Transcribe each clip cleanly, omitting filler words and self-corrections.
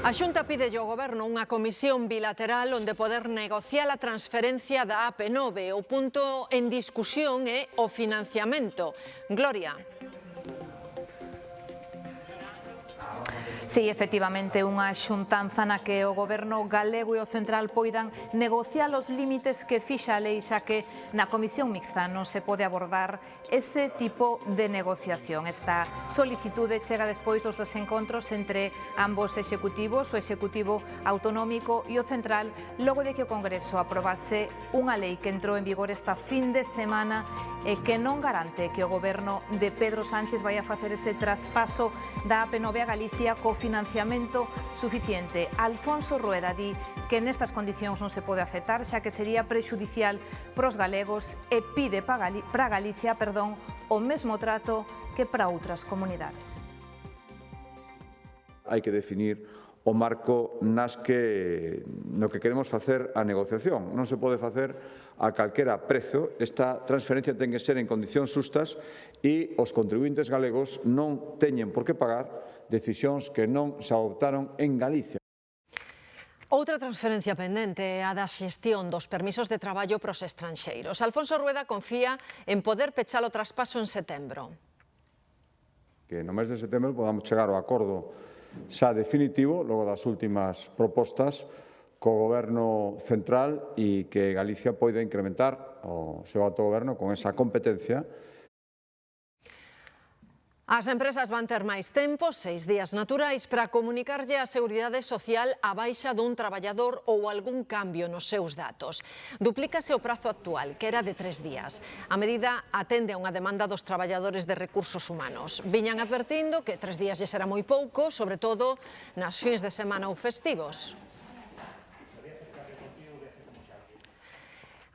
A Xunta pide ao Goberno unha comisión bilateral onde poder negociar a transferencia da AP9. O punto en discusión é o financiamento. Gloria. Si, efectivamente, unha xuntanza na que o Goberno galego e o central poidan negociar os límites que fixa a lei, xa que na comisión mixta non se pode abordar ese tipo de negociación. Esta solicitude chega despois dos encontros entre ambos executivos, o Executivo Autonómico e o central, logo de que o Congreso aprobase unha lei que entrou en vigor esta fin de semana e que non garante que o Goberno de Pedro Sánchez vai a facer ese traspaso da AP9 a Galicia co financiamento suficiente. Alfonso Rueda di que nestas condicións non se pode aceptar, xa que sería prexudicial pros galegos e pide para Galicia o mesmo trato que para outras comunidades. Hai que definir o marco no que queremos facer a negociación. Non se pode facer a calquera prezo. Esta transferencia ten que ser en condicións xustas e os contribuintes galegos non teñen por que pagar decisións que non se adoptaron en Galicia. Outra transferencia pendente é a da xestión dos permisos de traballo pros estranxeiros. Alfonso Rueda confía en poder pechar o traspaso en setembro. Que no mes de setembro podamos chegar ao acordo xa definitivo, logo das últimas propostas, co Goberno central e que Galicia poida incrementar o seu autogoberno con esa competencia. As empresas van ter máis tempo, 6 días naturais, para comunicarlle á Seguridade Social a baixa dun traballador ou algún cambio nos seus datos. Duplícase o prazo actual, que era de 3 días. A medida atende a unha demanda dos traballadores de recursos humanos. Viñan advertindo que 3 días lles era moi pouco, sobre todo nas fins de semana ou festivos.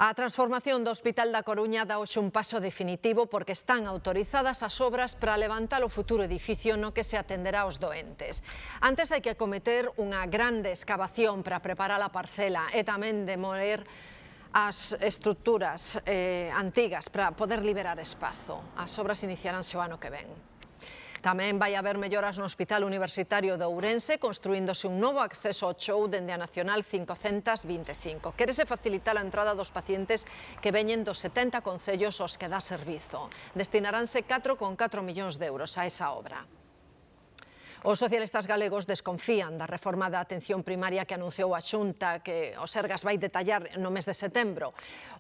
A transformación do Hospital da Coruña dá hoxe un paso definitivo porque están autorizadas as obras para levantar o futuro edificio no que se atenderá aos doentes. Antes hai que acometer unha grande escavación para preparar a parcela e tamén demoler as estruturas antigas para poder liberar espazo. As obras iniciaránse o ano que ven. Tamén vai haber melloras no Hospital Universitario de Ourense, construíndose un novo acceso ao chou dende a Nacional 525. Quérese facilitar a entrada dos pacientes que veñen dos 70 concellos aos que dá servizo. Destinaránse 4,4 millóns de euros a esa obra. Os socialistas galegos desconfían da reforma da atención primaria que anunciou a Xunta, que o Sergas vai detallar no mes de setembro.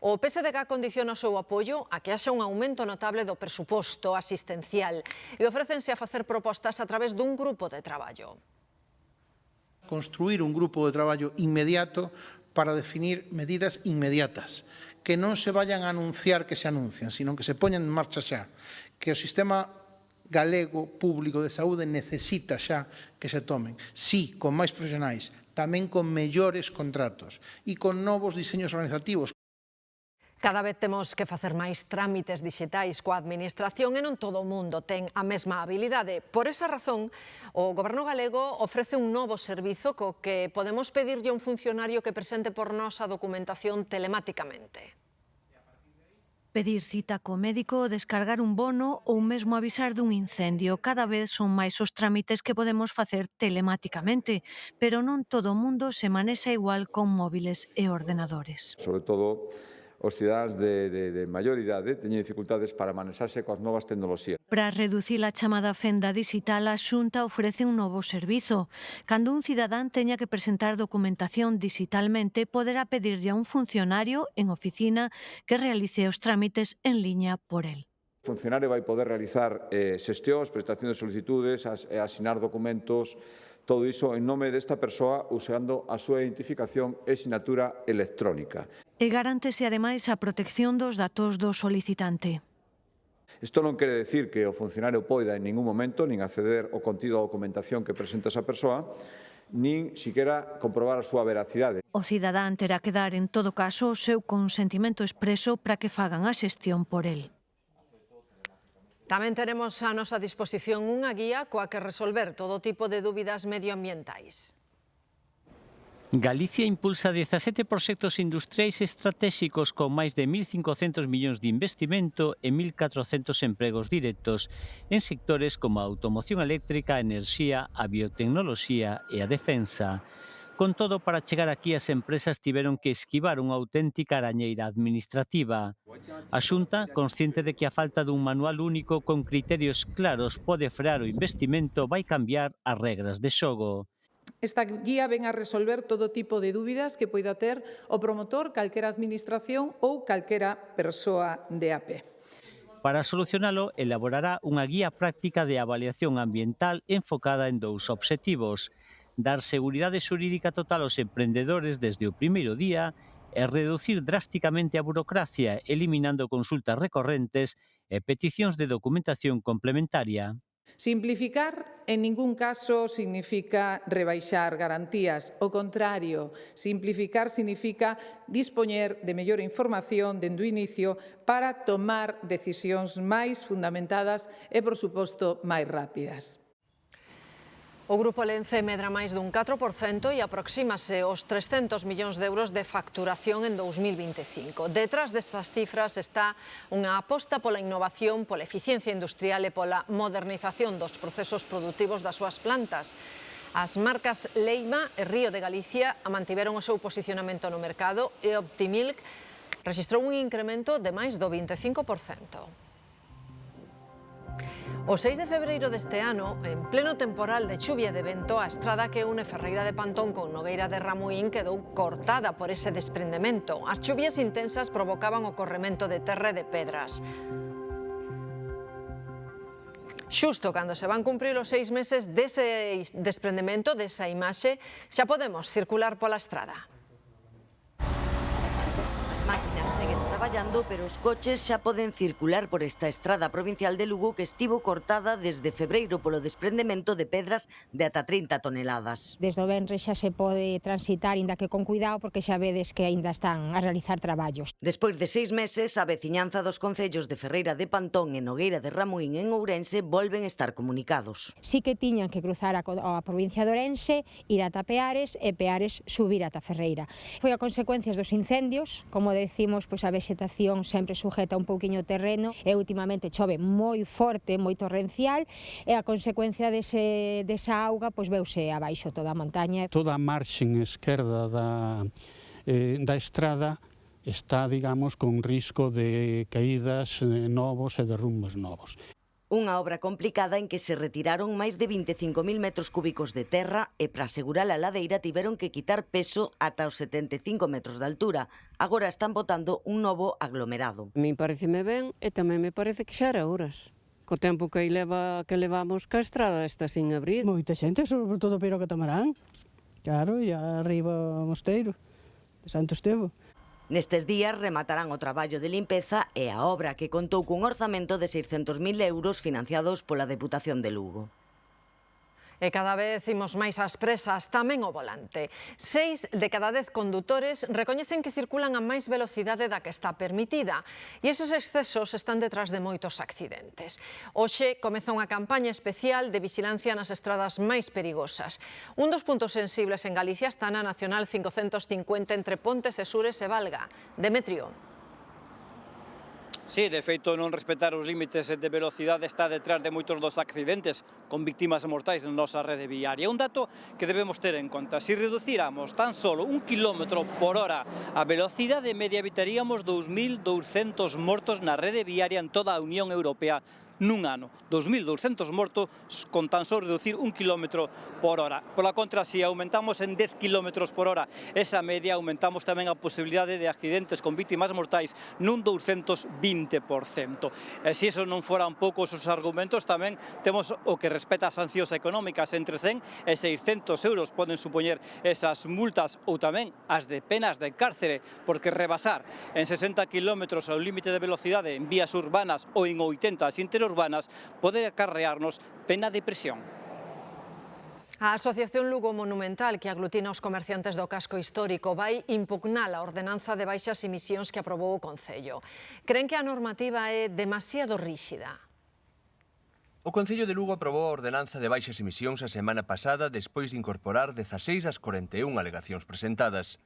O PSDG condiciona o seu apoio a que haxa un aumento notable do presuposto asistencial e ofrécense a facer propostas a través dun grupo de traballo. Construir un grupo de traballo inmediato para definir medidas inmediatas, que non se vayan a anunciar que se anuncian, sino que se poñan en marcha xa, que o sistema galego público de saúde necesita xa que se tomen, sí, con máis profesionais, tamén con mellores contratos e con novos diseños organizativos. Cada vez temos que facer máis trámites digitais coa administración e non todo o mundo ten a mesma habilidade. Por esa razón, o Goberno galego ofrece un novo servizo co que podemos pedirlle a un funcionario que presente por nós a documentación telemáticamente. Pedir cita co médico, descargar un bono ou mesmo avisar dun incendio. Cada vez son máis os trámites que podemos facer telematicamente, pero non todo o mundo se manexa igual con móviles e ordenadores. Sobre todo, os cidadáns de maior idade teñen dificultades para manexarse coas novas tecnoloxías. Para reducir a chamada fenda digital, a Xunta ofrece un novo servizo. Cando un cidadán teña que presentar documentación digitalmente, poderá pedirlle a un funcionario en oficina que realice os trámites en liña por el. O funcionario vai poder realizar xestións, presentación de solicitudes, asinar documentos, todo iso en nome desta persoa usando a súa identificación e sinatura electrónica. E garántese ademais a protección dos datos do solicitante. Isto non quere decir que o funcionario poida en ningún momento nin acceder ao contido da documentación que presenta esa persoa, nin siquiera comprobar a súa veracidade. O cidadán terá que dar en todo caso o seu consentimento expreso para que fagan a xestión por el. Tamén teremos a nosa disposición unha guía coa que resolver todo tipo de dúbidas medioambientais. Galicia impulsa 17 proxectos industriais estratégicos con máis de 1.500 millóns de investimento e 1.400 empregos directos en sectores como a automoción eléctrica, a enerxía, a biotecnoloxía e a defensa. Con todo, para chegar aquí as empresas tiveron que esquivar unha auténtica arañeira administrativa. A Xunta, consciente de que a falta dun manual único con criterios claros pode frear o investimento, vai cambiar as regras de xogo. Esta guía ven a resolver todo tipo de dúbidas que poida ter o promotor, calquera administración ou calquera persoa de a pé. Para solucionalo, elaborará unha guía práctica de avaliación ambiental enfocada en dous obxectivos: dar seguridade xurídica total aos emprendedores desde o primeiro día e reducir drásticamente a burocracia, eliminando consultas recorrentes e peticións de documentación complementaria. Simplificar en ningún caso significa rebaixar garantías. O contrario, simplificar significa dispoñer de mellor información dende o inicio para tomar decisións máis fundamentadas e, por suposto, máis rápidas. O Grupo Lence medra máis dun 4% e aproxímase aos 300 millóns de euros de facturación en 2025. Detrás destas cifras está unha aposta pola innovación, pola eficiencia industrial e pola modernización dos procesos produtivos das súas plantas. As marcas Leima e Río de Galicia mantiveron o seu posicionamento no mercado e Optimilk rexistrou un incremento de máis do 25%. O 6 de febreiro deste ano, en pleno temporal de chuvia e de vento, a estrada que une Ferreira de Pantón con Nogueira de Ramuín quedou cortada por ese desprendemento. As chuvias intensas provocaban o corremento de terra e de pedras. Xusto cando se van cumprir os 6 meses dese desprendemento, desa imaxe, xa podemos circular pola estrada. As máquinas seguen traballando, pero os coches xa poden circular por esta estrada provincial de Lugo que estivo cortada desde febreiro polo desprendemento de pedras de ata 30 toneladas. Desde o venres xa se pode transitar, inda que con cuidado, porque xa vedes que aínda están a realizar traballos. Despois de 6 meses, a veciñanza dos concellos de Ferreira de Pantón e Nogueira de Ramuín en Ourense volven estar comunicados. Sí que tiñan que cruzar a provincia de Ourense, ir ata Peares e Peares subir ata Ferreira. Foi a consecuencias dos incendios, como decimos, pois a vexetación sempre sujeta un pouquiño o terreno e últimamente chove moi forte, moi torrencial e a consecuencia desa auga pois veuse abaixo toda a montaña. Toda a marxen esquerda da estrada está, digamos, con risco de caídas novos e derrumbes novos. Unha obra complicada en que se retiraron máis de 25.000 metros cúbicos de terra e para asegurar a ladeira tiveron que quitar peso ata os 75 metros de altura. Agora están botando un novo aglomerado. A mí pareceme ben e tamén me parece que xa era horas. Co tempo que levamos ca estrada está sin abrir. Moita xente, sobre todo para o catamarán. Claro, e arriba o mosteiro de Santo Estevo. Nestes días rematarán o traballo de limpeza e a obra que contou cun orzamento de 600.000 euros financiados pola Deputación de Lugo. E cada vez imos máis ás presas, tamén o volante. 6 de cada 10 condutores recoñecen que circulan a máis velocidade da que está permitida e eses excesos están detrás de moitos accidentes. Hoxe comeza unha campaña especial de vixilancia nas estradas máis perigosas. Un dos puntos sensibles en Galicia está na Nacional 550 entre Pontecesures e Valga. Demetrio. Sí, de feito, non respetar os límites de velocidade está detrás de moitos dos accidentes con víctimas mortais na nosa rede viaria. Un dato que debemos ter en conta. Se reduciramos tan solo 1 km por hora a velocidade media, evitaríamos 2.200 mortos na rede viaria en toda a Unión Europea nun ano. 2.200 mortos con tan só reducir 1 km por hora. Pola contra, se aumentamos en 10 km por hora esa media, aumentamos tamén a posibilidade de accidentes con víctimas mortais nun 220%. E se iso non foran poucos os argumentos, tamén temos o que respecta a sancións económicas. Entre 100 e 600 euros poden supoñer esas multas ou tamén as de penas de cárcere, porque rebasar en 60 km ao límite de velocidade en vías urbanas ou en 80 as interurbanas pode acarrearnos pena de prisión. A Asociación Lugo Monumental, que aglutina os comerciantes do casco histórico, vai impugnar a ordenanza de baixas emisións que aprobou o Concello. Cren que a normativa é demasiado ríxida. O Concello de Lugo aprobou a ordenanza de baixas emisións a semana pasada despois de incorporar 16 das 41 alegacións presentadas.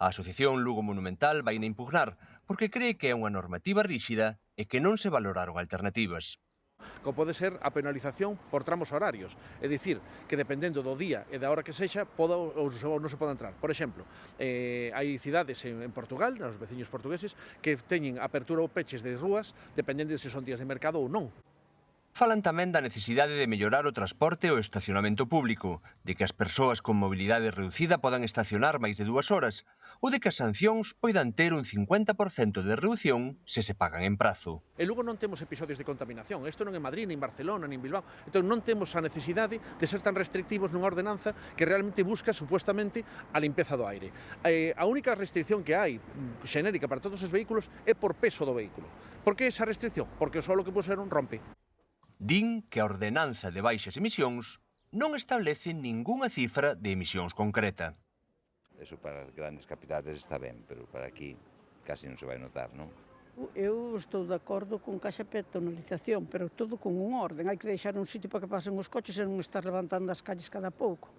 A Asociación Lugo Monumental vai na impugnar porque cree que é unha normativa ríxida e que non se valoraron alternativas. Como pode ser a penalización por tramos horarios, é dicir, que dependendo do día e da hora que sexa, poda ou non se pode entrar. Por exemplo, hai cidades en Portugal, nos veciños portugueses, que teñen apertura ou peches de rúas, dependendo de se son días de mercado ou non. Falan tamén da necesidade de mellorar o transporte e o estacionamento público, de que as persoas con mobilidade reducida podan estacionar máis de 2 horas, ou de que as sancións poidan ter un 50% de reducción se se pagan en prazo. E logo non temos episodios de contaminación, isto non é Madrid, nin Barcelona, nin Bilbao, entón non temos a necesidade de ser tan restrictivos nunha ordenanza que realmente busca, supuestamente, a limpeza do aire. A única restricción que hai, xenérica para todos os vehículos, é por peso do vehículo. Por que esa restricción? Porque o solo que puseron rompe. Din que a ordenanza de baixas emisións non establece ningunha cifra de emisións concreta. Eso para as grandes capitais está ben, pero para aquí casi non se vai notar, non? Eu estou de acordo con que haxa peatonalización, pero todo con un orden. Hai que deixar un sitio para que pasen os coches e non estar levantando as calles cada pouco.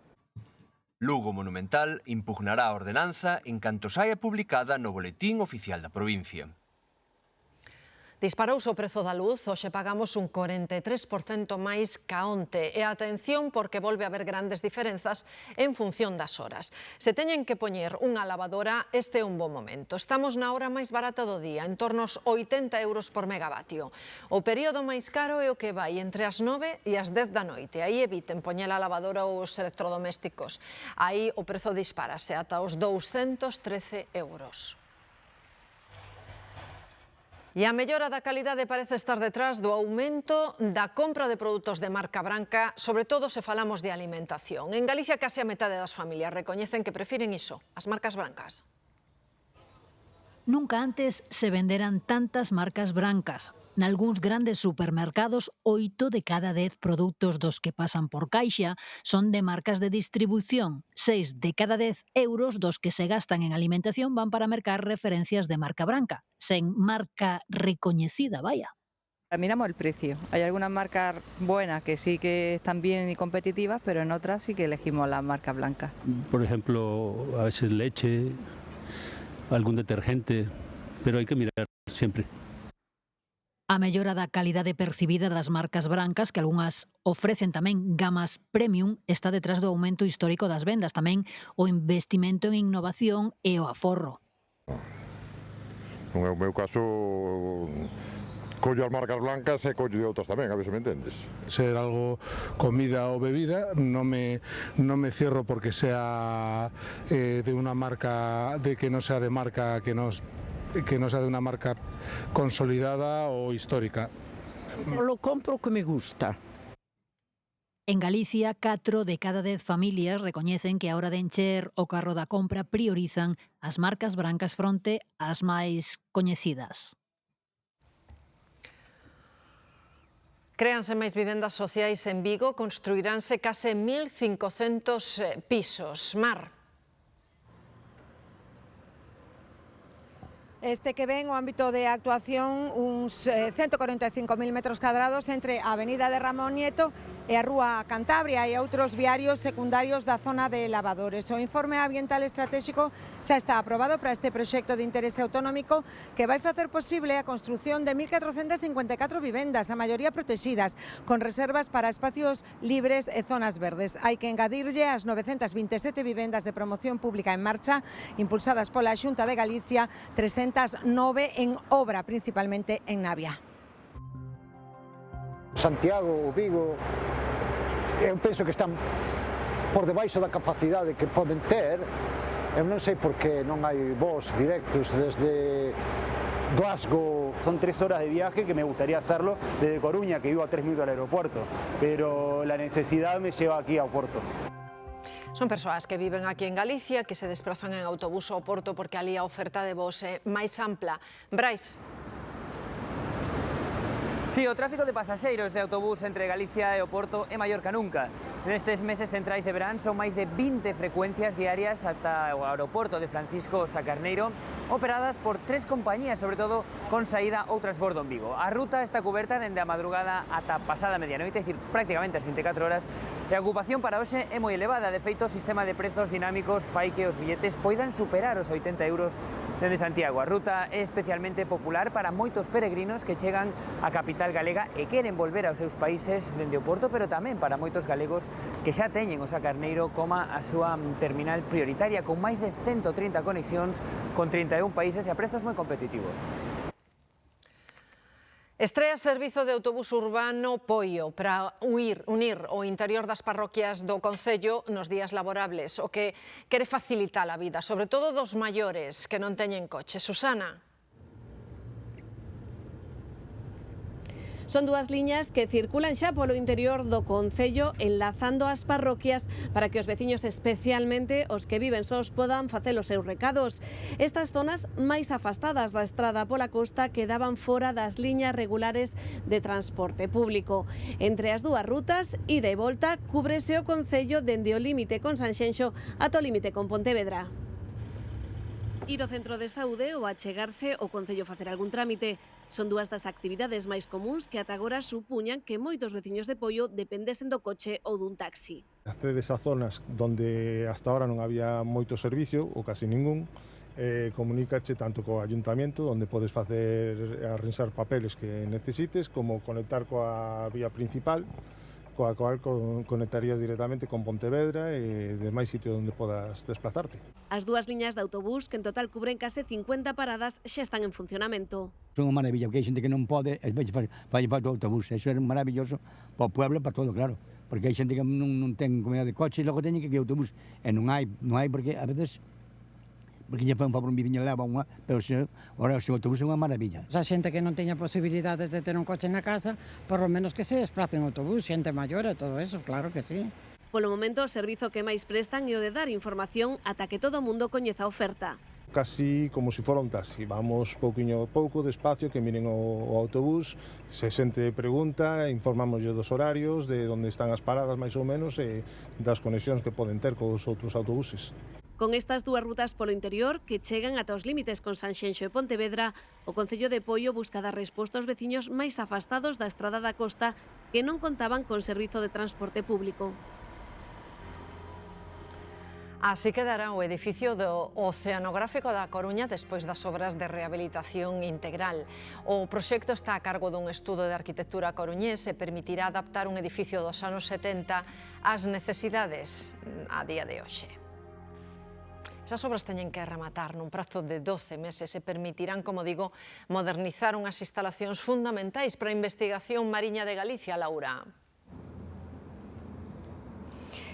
Lugo Monumental impugnará a ordenanza en canto saia publicada no Boletín Oficial da provincia. Disparouse o prezo da luz, hoxe pagamos un 43% máis ca onte. E atención porque volve a haber grandes diferenzas en función das horas. Se teñen que poñer unha lavadora, este é un bon momento. Estamos na hora máis barata do día, en torno aos 80 euros por megavatio. O período máis caro é o que vai entre as 9 e as 10 da noite. Aí eviten poñer a lavadora ou os electrodomésticos. Aí o prezo dispárase ata os 213 euros. E a mellora da calidade parece estar detrás do aumento da compra de produtos de marca branca, sobre todo se falamos de alimentación. En Galicia, case a metade das familias recoñecen que prefiren iso, as marcas brancas. Nunca antes se venderan tantas marcas brancas. Nalgúns grandes supermercados, 8 de cada 10 produtos dos que pasan por caixa son de marcas de distribución. 6 de cada 10 euros dos que se gastan en alimentación van para mercar referencias de marca branca, sen marca recoñecida, vaya. Miramos el precio. Hay algunas marcas buenas que sí que están bien y competitivas, pero en otras sí que elegimos las marcas blancas. Por ejemplo, a veces leche, algún detergente, pero hay que mirar siempre. A mellora da calidade percibida das marcas brancas, que algunhas ofrecen tamén gamas premium, está detrás do aumento histórico das vendas, tamén o investimento en innovación e o aforro. No meu caso, collo as marcas blancas e collo de outras tamén, a ver se me entendes. Ser algo comida o bebida, non me cierro porque sea de una marca, de que non sea de marca que no sea de una marca consolidada o histórica. Lo compro que me gusta. En Galicia, 4 de cada 10 familias recoñecen que a hora de encher o carro da compra priorizan as marcas brancas fronte ás máis coñecidas. Créanse máis vivendas sociais en Vigo, construiránse case 1.500 pisos. Mar. Este que ven o ámbito de actuación uns 145.000 metros cadrados entre a avenida de Ramón Nieto e a Rúa Cantabria e outros viarios secundarios da zona de Lavadores. O informe ambiental estratégico xa está aprobado para este proxecto de interese autonómico que vai facer posible a construción de 1.454 vivendas, a maioría protegidas, con reservas para espacios libres e zonas verdes. Hai que engadirlle as 927 vivendas de promoción pública en marcha, impulsadas pola Xunta de Galicia, 309 en obra, principalmente en Navia. Santiago, Vigo, eu penso que están por debaixo da capacidade que poden ter. Eu non sei por que non hai voos directos desde Glasgow. Son 3 horas de viaje que me gustaría hacerlo desde Coruña, que vivo a 3 minutos del aeropuerto, pero la necesidad me lleva aquí a Oporto. Son persoas que viven aquí en Galicia, que se desplazan en autobús ao Porto porque ali a oferta de voos é máis ampla. Brais. Sí, o tráfico de pasaxeiros de autobús entre Galicia e o Porto é maior que nunca. Nestes meses centrais de verán son máis de 20 frecuencias diarias ata o aeroporto de Francisco Sacarneiro, operadas por 3 compañías, sobre todo con saída ou transbordo en Vigo. A ruta está coberta dende a madrugada ata pasada medianoite, é dicir, prácticamente as 24 horas, e a ocupación para hoxe é moi elevada. De feito, o sistema de prezos dinámicos fai que os billetes poidan superar os 80 euros dende Santiago. A ruta é especialmente popular para moitos peregrinos que chegan á capital galega e queren volver aos seus países dende o Porto, pero tamén para moitos galegos que xa teñen o Sacarneiro como a súa terminal prioritaria, con máis de 130 conexións con 31 países e a prezos moi competitivos. Estrea servizo de autobús urbano Poio para unir o interior das parroquias do concello nos días laborables, o que quere facilitar a vida, sobre todo dos maiores que non teñen coche. Susana. Son dúas liñas que circulan xa polo interior do concello enlazando as parroquias para que os veciños, especialmente os que viven sós, podan facer os seus recados. Estas zonas máis afastadas da estrada pola costa quedaban fora das liñas regulares de transporte público. Entre as dúas rutas, ida e volta, cúbrese o concello dende o límite con Sanxenxo ata o límite con Pontevedra. Ir ao centro de saúde ou achegarse ao concello facer algún trámite son dúas das actividades máis comuns que ata agora supuñan que moitos veciños de Poio dependesen do coche ou dun taxi. Accedes a zonas donde hasta ahora non había moito servicio ou casi ningún, comunícache tanto co ayuntamiento, onde podes facer arrensar papeles que necesites, como conectar coa vía principal, coa cual conectarías directamente con Pontevedra e demais sitio onde podas desplazarte. As dúas liñas de autobús, que en total cubren case 50 paradas, xa están en funcionamento. Son unha maravilla, porque hai xente que non pode, vai para o autobús. Eso é maravilloso para o pueblo e para todo, claro. Porque hai xente que non ten comida de coche e logo teñen que ir autobús. E non hai porque a veces... porque lle fai un favor un vidiño leva unha, pero ahora o seu autobús é unha maravilla. A xente que non teña posibilidades de ter un coche na casa, por lo menos que se desplace en autobús, xente maior e todo eso, claro que sí. Polo momento, o servizo que máis prestan é o de dar información ata que todo o mundo coñeza a oferta. Casi como se fora un taxi, vamos pouquiño a pouco, despacio, que miren o autobús, se xente pregunta, informámoslle dos horarios, de onde están as paradas máis ou menos e das conexións que poden ter cos outros autobuses. Con estas dúas rutas polo interior que chegan ata os límites con Sanxenxo e Pontevedra, o concello de Poio busca dar resposta aos veciños máis afastados da estrada da costa que non contaban con servizo de transporte público. Así quedará o edificio do Oceanográfico da Coruña despois das obras de rehabilitación integral. O proxecto está a cargo dun estudo de arquitectura coruñés e permitirá adaptar un edificio dos anos 70 ás necesidades a día de hoxe. Esas obras teñen que rematar nun prazo de 12 meses e permitirán, como digo, modernizar unhas instalacións fundamentais para a investigación mariña de Galicia, Laura.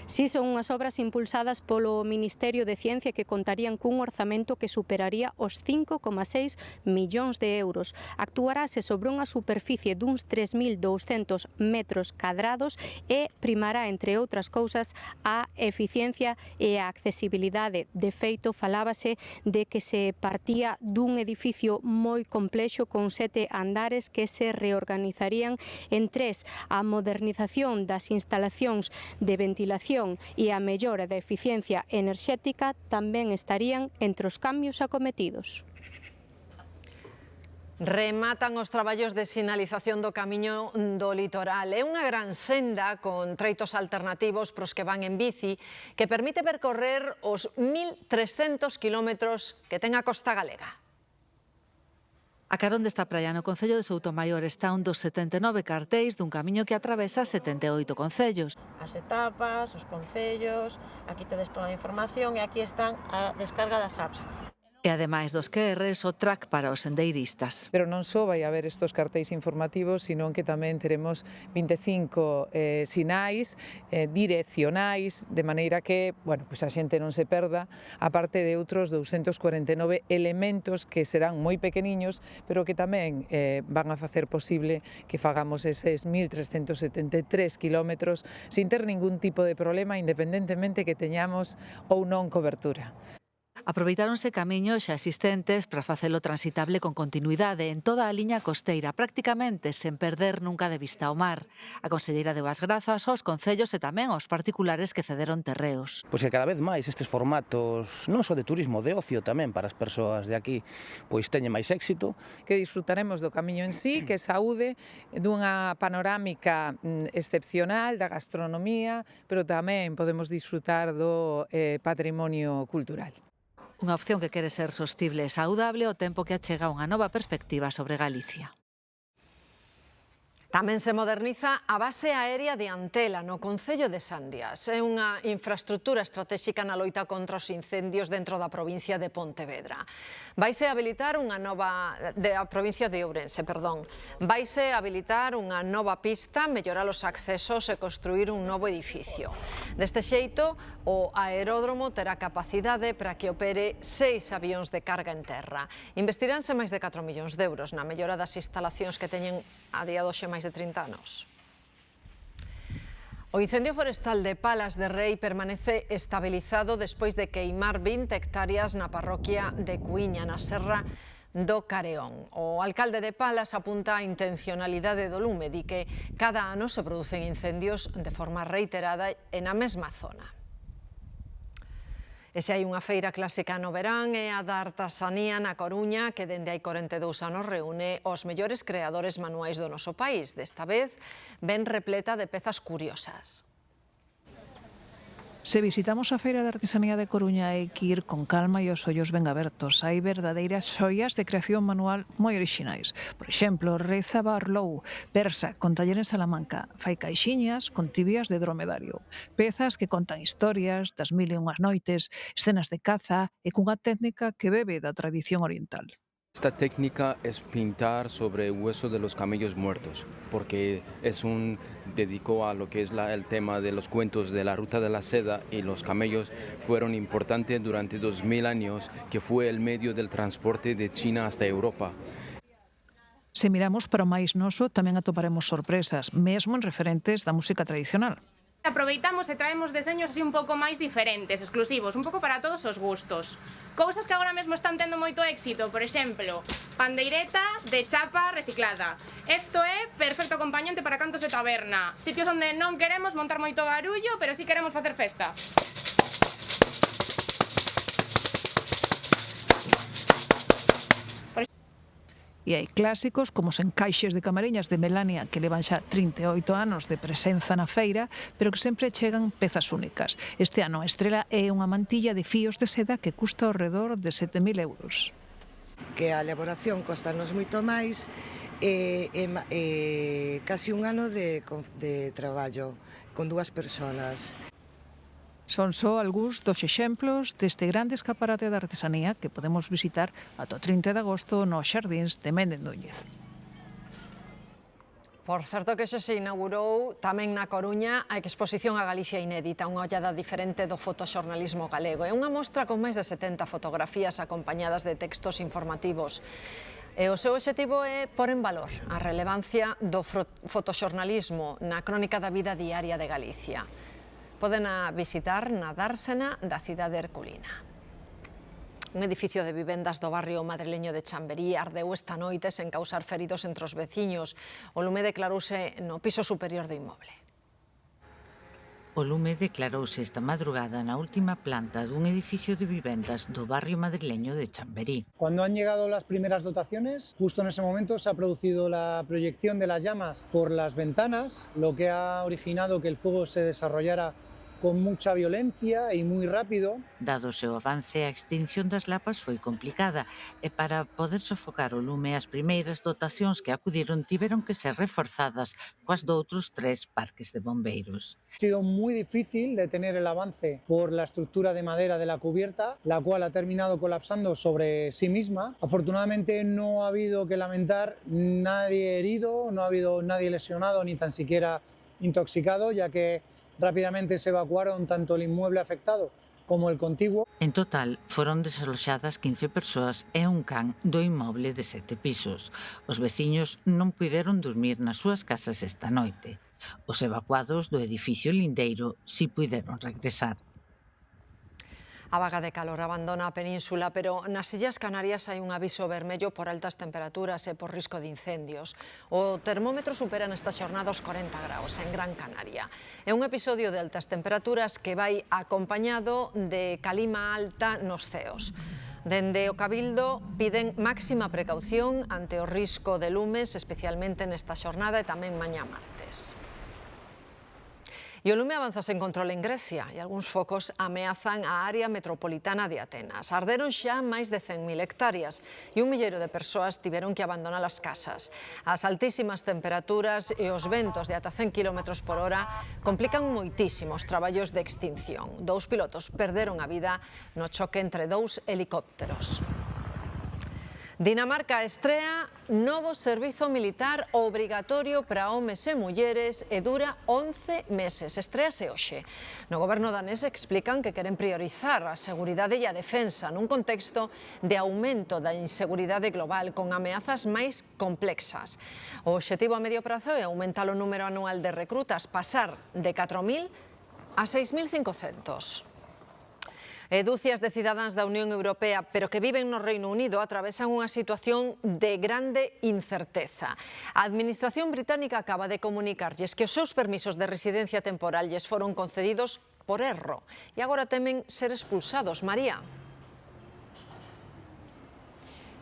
Si, son unhas obras impulsadas polo Ministerio de Ciencia que contarían cun orzamento que superaría os 5,6 millóns de euros. Actuarase sobre unha superficie duns 3.200 metros cadrados e primará, entre outras cousas, a eficiencia e a accesibilidade. De feito, falábase de que se partía dun edificio moi complexo con 7 andares que se reorganizarían en 3. A modernización das instalacións de ventilación e a mellora da eficiencia enerxética tamén estarían entre os cambios acometidos. Rematan os traballos de sinalización do camiño do litoral. É unha gran senda con treitos alternativos pros que van en bici que permite percorrer os 1.300 kilómetros que ten a costa galega. A carón desta praia no concello de Soutomaior está un dos 79 cartéis dun camiño que atravesa 78 concellos. As etapas, os concellos, aquí tedes toda a información e aquí están a descarga das apps. E ademais dos QRs, o track para os sendeiristas. Pero non só vai haber estos cartéis informativos, sino que tamén teremos 25 sinais direccionais, de maneira que, bueno, pues a xente non se perda, aparte de outros 249 elementos que serán moi pequeniños, pero que tamén van a facer posible que fagamos eses 1.373 kilómetros sin ter ningún tipo de problema, independentemente que teñamos ou non cobertura. Aproveitáronse camiños xa existentes para facelo transitable con continuidade en toda a liña costeira, prácticamente sen perder nunca de vista o mar. A conselleira deu as grazas aos concellos e tamén aos particulares que cederon terreos. Pois que cada vez máis estes formatos, non só de turismo, de ocio tamén para as persoas de aquí, pois teñen máis éxito. Que disfrutaremos do camiño en sí, que saúde dunha panorámica excepcional da gastronomía, pero tamén podemos disfrutar do patrimonio cultural. Unha opción que quere ser sostible e saudable ao tempo que achega unha nova perspectiva sobre Galicia. Tamén se moderniza a base aérea de Antela, no concello de Sandias. É unha infraestructura estratéxica na loita contra os incendios dentro da provincia de Pontevedra. Vaise habilitar unha nova... a provincia de Ourense, perdón. Vaise habilitar unha nova pista, mellorar os accesos e construir un novo edificio. Deste xeito, o aeródromo terá capacidade para que opere 6 avións de carga en terra. Investiránse máis de 4 millóns de euros na mellora das instalacións que teñen a día de hoxe máis de 30 anos. O incendio forestal de Palas de Rei permanece estabilizado despois de queimar 20 hectáreas na parroquia de Cuíña, na Serra do Careón. O alcalde de Palas apunta a intencionalidade do lume, di que cada ano se producen incendios de forma reiterada e na mesma zona. E se hai unha feira clásica no verán é a da artesanía na Coruña, que dende hai 42 anos reúne os mellores creadores manuais do noso país. Desta vez, ven repleta de pezas curiosas. Se visitamos a Feira de Artesanía de Coruña hai que ir con calma e os ollos ben abertos. Hai verdadeiras xoias de creación manual moi orixinais. Por exemplo, Reza Barlow, persa, con taller en Salamanca, fai caixiñas con tibias de dromedario. Pezas que contan historias das 1001 noites, escenas de caza e cunha técnica que bebe da tradición oriental. Esta técnica es pintar sobre el hueso de los camellos muertos, porque dedicó a lo que es el tema de los cuentos de la ruta de la seda, y los camellos fueron importantes durante 2000 años, que fue el medio del transporte de China hasta Europa. Se miramos para o máis noso, tamén atoparemos sorpresas, mesmo en referentes da música tradicional. Aproveitamos e traemos deseños así un pouco máis diferentes, exclusivos, un pouco para todos os gustos. Cousas que agora mesmo están tendo moito éxito, por exemplo, pandeireta de chapa reciclada. Isto é perfecto acompañante para cantos de taberna, sitios onde non queremos montar moito barullo, pero si queremos facer festa. E hai clásicos como os encaixes de camariñas de Melania, que levan xa 38 anos de presenza na feira, pero que sempre chegan pezas únicas. Este ano a estrela é unha mantilla de fíos de seda que custa ao redor de 7.000 euros. Que a elaboración costanos moito máis e casi un ano de traballo con 2 persoas. Son só algúns dos exemplos deste grande escaparate da artesanía que podemos visitar ata o 30 de agosto nos xardíns de Méndez Núñez. Por certo que se inaugurou tamén na Coruña a exposición a Galicia inédita, unha ollada diferente do fotoxornalismo galego. É unha mostra con máis de 70 fotografías acompañadas de textos informativos. E o seu obxectivo é pôr en valor a relevancia do fotoxornalismo na crónica da vida diaria de Galicia. Poden visitar na dársena da cidade herculina. Un edificio de vivendas do barrio madrileño de Chamberí ardeu esta noite sen causar feridos entre os veciños. O lume declarouse no piso superior do inmoble. O lume declarouse esta madrugada na última planta dun edificio de vivendas do barrio madrileño de Chamberí. Cuando han llegado las primeras dotaciones, justo en ese momento se ha producido la proyección de las llamas por las ventanas, lo que ha originado que el fuego se desarrollara con mucha violencia e moi rápido. Dado o seu avance, a extinción das lapas foi complicada e para poder sofocar o lume as primeiras dotacións que acudiron tiveron que ser reforzadas coas doutros 3 parques de bombeiros. Ha sido muy difícil detener el avance por la estructura de madera de la cubierta, la cual ha terminado colapsando sobre sí misma. Afortunadamente no ha habido que lamentar nadie herido, no ha habido nadie lesionado ni tan siquiera intoxicado, ya que rápidamente se evacuaron tanto el inmueble afectado como el contiguo. En total, foron desaloxadas 15 persoas e un can do inmoble de 7 pisos. Os veciños non puideron dormir nas súas casas esta noite. Os evacuados do edificio lindeiro si puideron regresar. A vaga de calor abandona a península, pero nas Illas Canarias hai un aviso vermello por altas temperaturas e por risco de incendios. O termómetro supera nesta xornada os 40 graus en Gran Canaria. É un episodio de altas temperaturas que vai acompañado de calima alta nos ceos. Dende o Cabildo piden máxima precaución ante o risco de lumes, especialmente nesta xornada e tamén mañá martes. E o lume avanza sen control en Grecia e algúns focos ameazan a área metropolitana de Atenas. Arderon xa máis de 100.000 hectáreas e 1 milleiro de persoas tiveron que abandonar as casas. As altísimas temperaturas e os ventos de ata 100 km por hora complican moitísimo os traballos de extinción. 2 pilotos perderon a vida no choque entre 2 helicópteros. Dinamarca estrea novo servizo militar obrigatorio para homes e mulleres e dura 11 meses. Estréase hoxe. No goberno danés explican que queren priorizar a seguridade e a defensa nun contexto de aumento da inseguridade global con ameazas máis complexas. O obxectivo a medio prazo é aumentar o número anual de recrutas, pasar de 4.000 a 6.500. E dúcias de cidadáns da Unión Europea, pero que viven no Reino Unido, atravesan unha situación de grande incerteza. A Administración británica acaba de comunicarlles que os seus permisos de residencia temporal lles foron concedidos por erro e agora temen ser expulsados. María.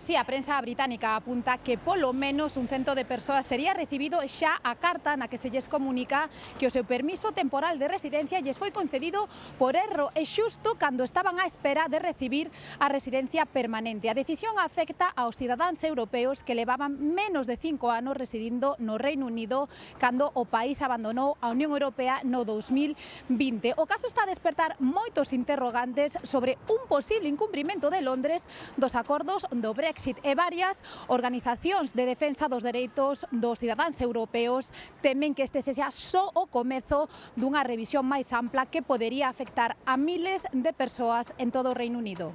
Sí, a prensa británica apunta que polo menos un cento de persoas tería recibido xa a carta na que se lles comunica que o seu permiso temporal de residencia lles foi concedido por erro e xusto cando estaban á espera de recibir a residencia permanente. A decisión afecta aos cidadáns europeos que levaban menos de 5 anos residindo no Reino Unido cando o país abandonou a Unión Europea no 2020. O caso está a despertar moitos interrogantes sobre un posible incumprimento de Londres dos acordos do Brexit e varias organizacións de defensa dos dereitos dos cidadáns europeos temen que este sexa só o comezo dunha revisión máis ampla que podería afectar a miles de persoas en todo o Reino Unido.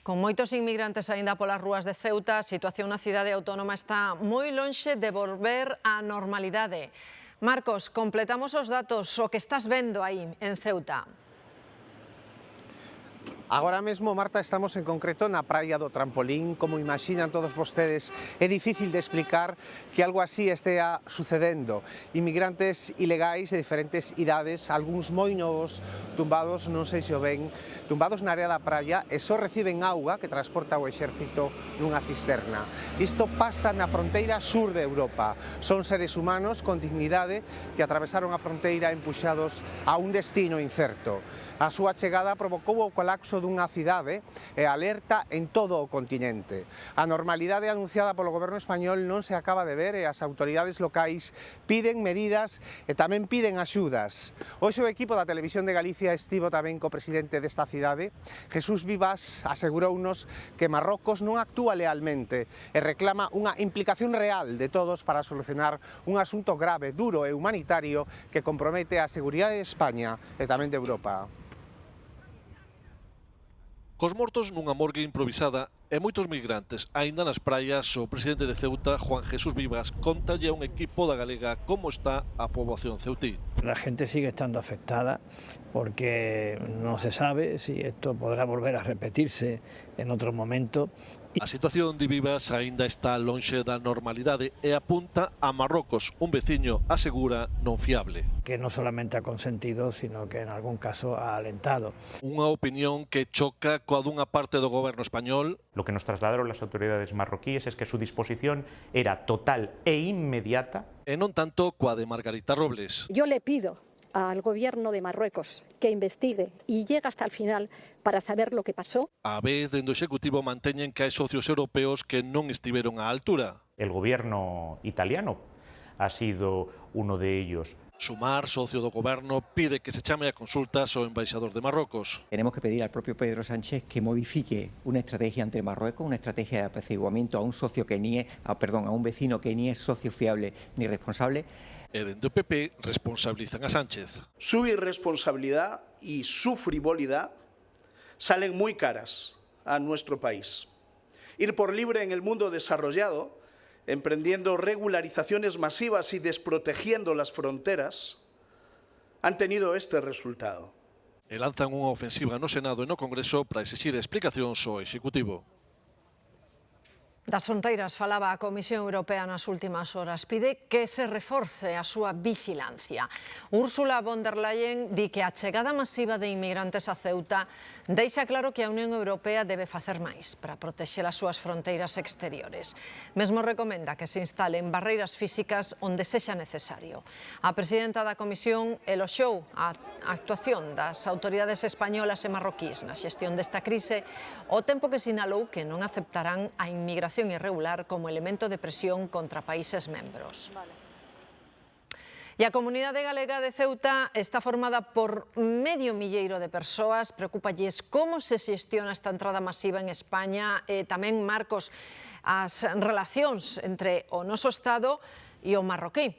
Con moitos inmigrantes aínda polas rúas de Ceuta, a situación na cidade autónoma está moi lonxe de volver á normalidade. Marcos, completamos os datos, o que estás vendo aí en Ceuta. Agora mesmo, Marta, estamos en concreto na praia do Trampolín. Como imaxinan todos vostedes, é difícil de explicar que algo así estea sucedendo. Inmigrantes ilegais de diferentes idades, algúns moi novos, tumbados, non sei se o ven, tumbados na área da praia e só reciben auga que transporta o exército nunha cisterna. Isto pasa na fronteira sur de Europa. Son seres humanos con dignidade que atravesaron a fronteira empuxados a un destino incerto. A súa chegada provocou o colapso dunha cidade e alerta en todo o continente. A normalidade anunciada polo goberno español non se acaba de ver e as autoridades locais piden medidas e tamén piden axudas. Hoxe o equipo da Televisión de Galicia estivo tamén co presidente desta cidade. Jesús Vivas asegurounos que Marrocos non actúa lealmente e reclama unha implicación real de todos para solucionar un asunto grave, duro e humanitario que compromete a seguridade de España e tamén de Europa. Cos mortos nunha morgue improvisada e moitos migrantes aínda nas praias, o presidente de Ceuta, Juan Jesús Vivas, contalle a un equipo da Galega como está a poboación ceutí. La gente sigue estando afectada porque no se sabe si esto podrá volver a repetirse en otro momento. A situación de Vivas aínda está lonxe da normalidade e apunta a Marrocos, un veciño asegura non fiable. Que non solamente ha consentido, sino que en algún caso ha alentado. Unha opinión que choca coa dunha parte do goberno español. Lo que nos trasladaron las autoridades marroquíes es que su disposición era total e inmediata. E non tanto coa de Margarita Robles. Yo le pido al gobierno de Marruecos que investigue y llegue hasta el final para saber lo que pasó. A vez, dende o Executivo manteñen que hai socios europeos que non estiveron á altura. El gobierno italiano ha sido uno de ellos. Sumar, socio do goberno, pide que se chame a consultas ao embaixador de Marrocos. Tenemos que pedir al propio Pedro Sánchez que modifique una estrategia entre Marruecos, una estrategia de apaciguamiento a un socio que ni es, a un vecino que ni es socio fiable ni responsable. E dende o PP responsabilizan a Sánchez. Su irresponsabilidad y su frivolidad salen muy caras a nuestro país. Ir por libre en el mundo desarrollado, emprendiendo regularizaciones masivas y desprotegiendo las fronteras, han tenido este resultado. e lanzan unha ofensiva no Senado e no Congreso para exixir explicacións ao Executivo. Das fronteiras falaba a Comisión Europea nas últimas horas. Pide que se reforce a súa vixilancia. Ursula von der Leyen di que a chegada masiva de inmigrantes a Ceuta deixa claro que a Unión Europea debe facer máis para protexer as súas fronteiras exteriores. Mesmo recomenda que se instalen barreiras físicas onde sexa necesario. A presidenta da Comisión eloxou a actuación das autoridades españolas e marroquís na xestión desta crise, ao tempo que sinalou que non aceptarán a inmigración irregular como elemento de presión contra países membros. E a comunidade galega de Ceuta está formada por medio milleiro de persoas. Preocúpalles como se xestiona esta entrada masiva en España e tamén, Marcos, as relacións entre o noso Estado e o marroquí.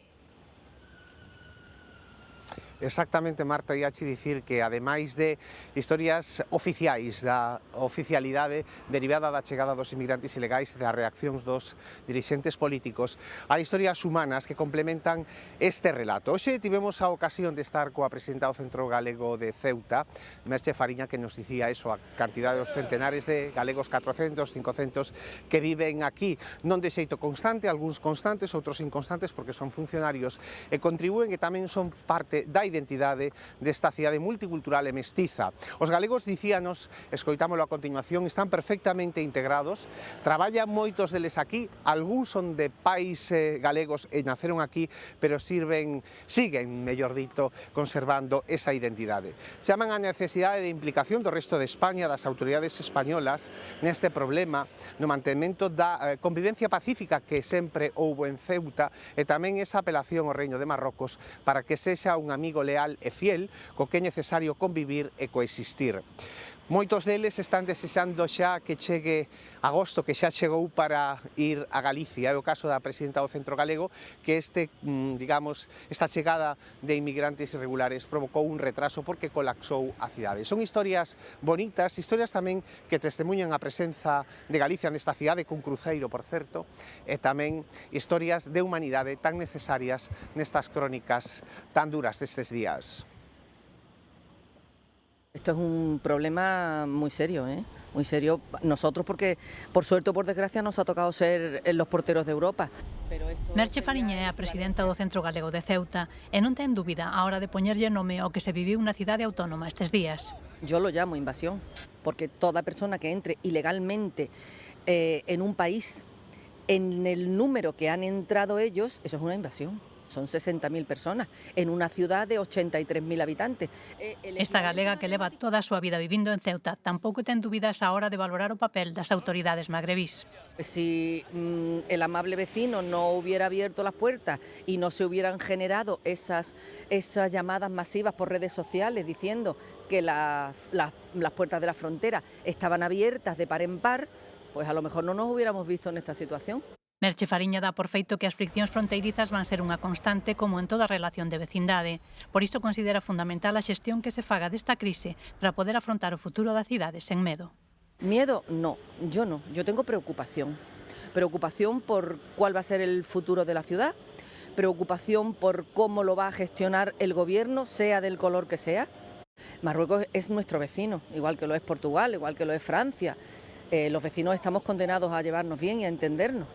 Exactamente, Marta, ia che dicir que ademais de historias oficiais da oficialidade derivada da chegada dos inmigrantes ilegais e das reaccións dos dirixentes políticos, hai historias humanas que complementan este relato. Hoxe tivemos a ocasión de estar coa presidenta do Centro Galego de Ceuta, Merche Fariña, que nos dicía eso, a cantidade dos centenares de galegos, 400, 500, que viven aquí, non de xeito constante, algúns constantes, outros inconstantes, porque son funcionarios e contribúen e tamén son parte da identidade desta cidade multicultural e mestiza. Os galegos, dicíanos, escoitámolo a continuación, están perfectamente integrados, traballan moitos deles aquí, algúns son de pais galegos e naceron aquí, pero siguen, mellor dito, conservando esa identidade. Chaman a necesidade de implicación do resto de España, das autoridades españolas, neste problema, no mantemento da convivencia pacífica que sempre houbo en Ceuta e tamén esa apelación ao Reino de Marrocos para que sexa un amigo leal e fiel co que é necesario convivir e coexistir. Moitos deles están desexando xa que chegue agosto, que xa chegou para ir a Galicia. É o caso da presidenta do Centro Galego, que esta chegada de inmigrantes irregulares provocou un retraso porque colapsou a cidade. Son historias bonitas, historias tamén que testemunhan a presenza de Galicia nesta cidade, cun cruceiro, por certo, e tamén historias de humanidade tan necesarias nestas crónicas tan duras destes días. Esto es un problema muy serio, muy serio. Nosotros porque, por suerte o por desgracia, nos ha tocado ser los porteros de Europa. Merche Fariña é a presidenta do Centro Galego de Ceuta e non ten dúbida a hora de poñerlle nome ao que se viviu na cidade autónoma estes días. Yo lo llamo invasión, porque toda persona que entre ilegalmente en un país, en el número que han entrado ellos, eso es una invasión. Son 60.000 personas en unha ciudad de 83.000 habitantes. Esta galega que leva toda a súa vida vivindo en Ceuta tampouco ten dúbidas á hora de valorar o papel das autoridades magrebís. Si el amable vecino no hubiera abierto las puertas y no se hubieran generado esas llamadas masivas por redes sociales diciendo que las puertas de la frontera estaban abiertas de par en par, pues a lo mejor no nos hubiéramos visto en esta situación. Merche Fariña dá por feito que as friccións fronteirizas van ser unha constante como en toda relación de vecindade. Por iso considera fundamental a xestión que se faga desta crise para poder afrontar o futuro da cidade sen medo. Miedo, no. Yo tengo preocupación. Preocupación por cuál va a ser el futuro de la ciudad, preocupación por cómo lo va a gestionar el gobierno, sea del color que sea. Marruecos es nuestro vecino, igual que lo es Portugal, igual que lo es Francia. Los vecinos estamos condenados a llevarnos bien y a entendernos.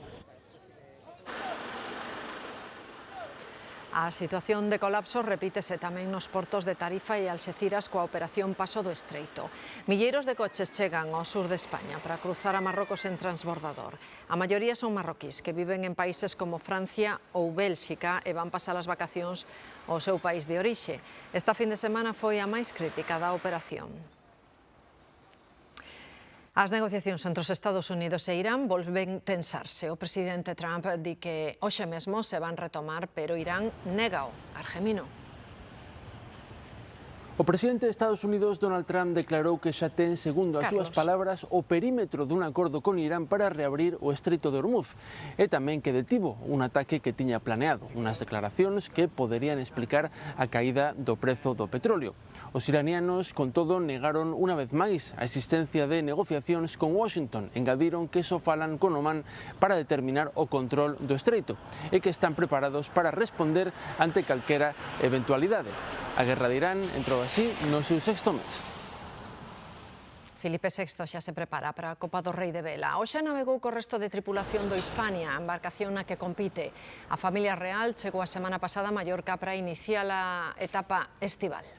A situación de colapso repítese tamén nos portos de Tarifa e Alxeciras coa operación Paso do Estreito. Milleiros de coches chegan ao sur de España para cruzar a Marrocos en transbordador. A maioría son marroquís que viven en países como Francia ou Bélxica e van pasar as vacacións ao seu país de orixe. Esta fin de semana foi a máis crítica da operación. As negociacións entre os Estados Unidos e Irán volven tensarse. O presidente Trump di que hoxe mesmo se van retomar, pero Irán négao. Argemino. O presidente de Estados Unidos, Donald Trump, declarou que xa ten, segundo as súas palabras, o perímetro dun acordo con Irán para reabrir o Estreito de Hormuz e tamén que detivo un ataque que tiña planeado, unhas declaracións que poderían explicar a caída do prezo do petróleo. Os iranianos, con todo, negaron unha vez máis a existencia de negociacións con Washington. Engadiron que só falan con Omán para determinar o control do estreito e que están preparados para responder ante calquera eventualidade. A guerra de Irán entrou así no seu sexto mes. Filipe VI xa se prepara para a Copa do Rei de Vela. Hoxe navegou co resto de tripulación do Hispania, a embarcación na que compite. A familia real chegou a semana pasada a Mallorca para iniciar a etapa estival.